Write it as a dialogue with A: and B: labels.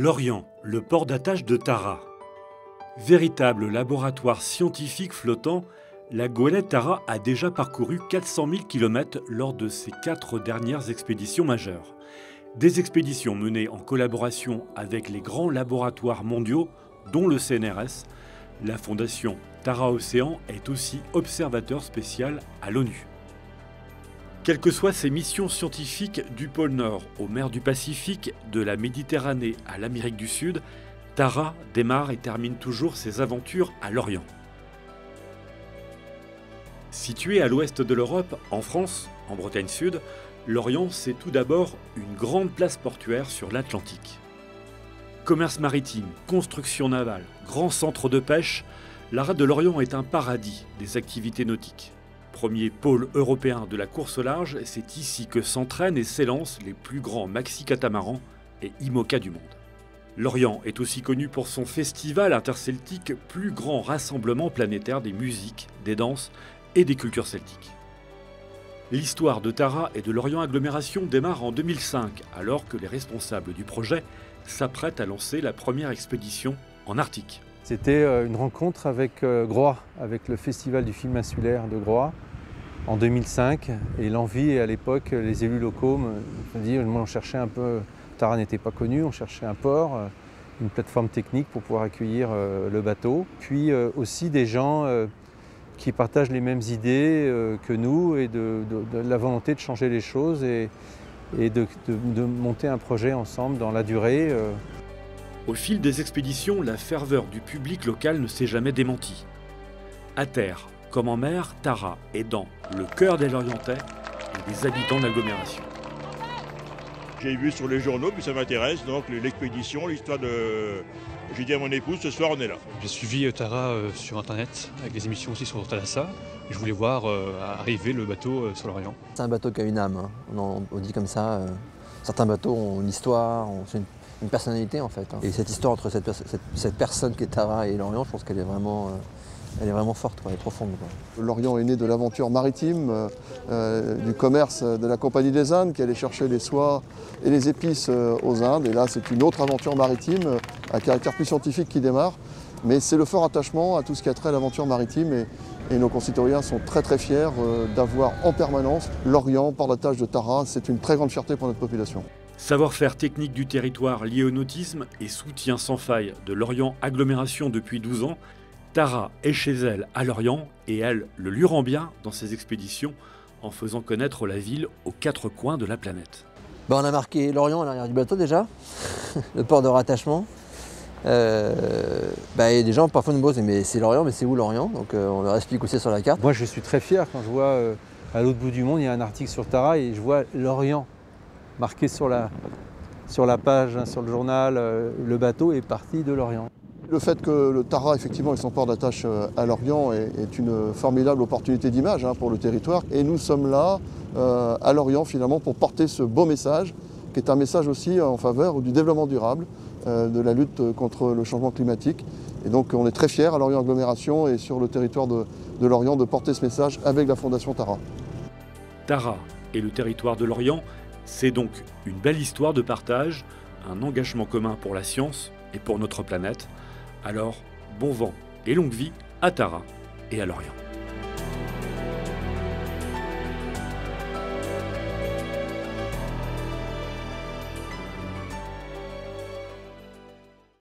A: Lorient, le port d'attache de Tara. Véritable laboratoire scientifique flottant, la goélette Tara a déjà parcouru 400 000 km lors de ses 4 dernières expéditions majeures. Des expéditions menées en collaboration avec les grands laboratoires mondiaux, dont le CNRS. La fondation Tara Océan est aussi observateur spécial à l'ONU. Quelles que soient ses missions scientifiques du pôle Nord aux mers du Pacifique, de la Méditerranée à l'Amérique du Sud, Tara démarre et termine toujours ses aventures à Lorient. Situé à l'ouest de l'Europe, en France, en Bretagne Sud, Lorient, c'est tout d'abord une grande place portuaire sur l'Atlantique. Commerce maritime, construction navale, grand centre de pêche, la rade de Lorient est un paradis des activités nautiques. Premier pôle européen de la course au large, c'est ici que s'entraînent et s'élancent les plus grands maxi-catamarans et IMOCA du monde. Lorient est aussi connu pour son festival interceltique, plus grand rassemblement planétaire des musiques, des danses et des cultures celtiques. L'histoire de Tara et de Lorient Agglomération démarre en 2005, alors que les responsables du projet s'apprêtent à lancer la première expédition en Arctique.
B: C'était une rencontre avec Groix, avec le Festival du film insulaire de Groix en 2005. Et l'envie, à l'époque, les élus locaux me disent, on cherchait un peu, Tara n'était pas connu, on cherchait un port, une plateforme technique pour pouvoir accueillir le bateau. Puis aussi des gens qui partagent les mêmes idées que nous et de la volonté de changer les choses et de monter un projet ensemble dans la durée.
A: Au fil des expéditions, la ferveur du public local ne s'est jamais démentie. À terre comme en mer, Tara est dans le cœur des Lorientais et des habitants de l'agglomération.
C: J'ai vu sur les journaux, puis ça m'intéresse, donc l'expédition, l'histoire de... J'ai dit à mon épouse, ce soir on est là.
D: J'ai suivi Tara sur internet, avec des émissions aussi sur Thalassa. Je voulais voir arriver le bateau sur l'Orient.
E: C'est un bateau qui a une âme, hein. On dit comme ça. Certains bateaux ont une histoire, ont une personnalité en fait. Et cette histoire entre cette personne qui est Tara et Lorient, je pense qu'elle est vraiment... Elle est vraiment forte, elle est profonde.
F: Lorient est né de l'aventure maritime, du commerce de la Compagnie des Indes qui allait chercher les soies et les épices aux Indes. Et là, c'est une autre aventure maritime à caractère plus scientifique qui démarre. Mais c'est le fort attachement à tout ce qui a trait à l'aventure maritime et nos concitoyens sont très très fiers d'avoir en permanence Lorient, port d'attache de Tara. C'est une très grande fierté pour notre population.
A: Savoir-faire technique du territoire lié au nautisme et soutien sans faille de Lorient Agglomération depuis 12 ans, Tara est chez elle à Lorient et elle le lui rend bien dans ses expéditions en faisant connaître la ville aux 4 coins de la planète.
E: On a marqué Lorient à l'arrière du bateau déjà, le port de rattachement. Et des gens parfois nous posent mais c'est Lorient, mais c'est où Lorient? Donc on leur explique aussi sur la carte.
B: Moi je suis très fier quand je vois à l'autre bout du monde, il y a un article sur Tara et je vois Lorient marqué sur la page, hein, sur le journal, le bateau est parti de Lorient.
F: Le fait que le Tara, effectivement, ait son port d'attache à Lorient est une formidable opportunité d'image pour le territoire. Et nous sommes là, à Lorient, finalement, pour porter ce beau message, qui est un message aussi en faveur du développement durable, de la lutte contre le changement climatique. Et donc, on est très fiers à Lorient Agglomération et sur le territoire de Lorient de porter ce message avec la Fondation Tara.
A: Tara et le territoire de Lorient, c'est donc une belle histoire de partage, un engagement commun pour la science et pour notre planète. Alors, bon vent et longue vie à Tara et à Lorient.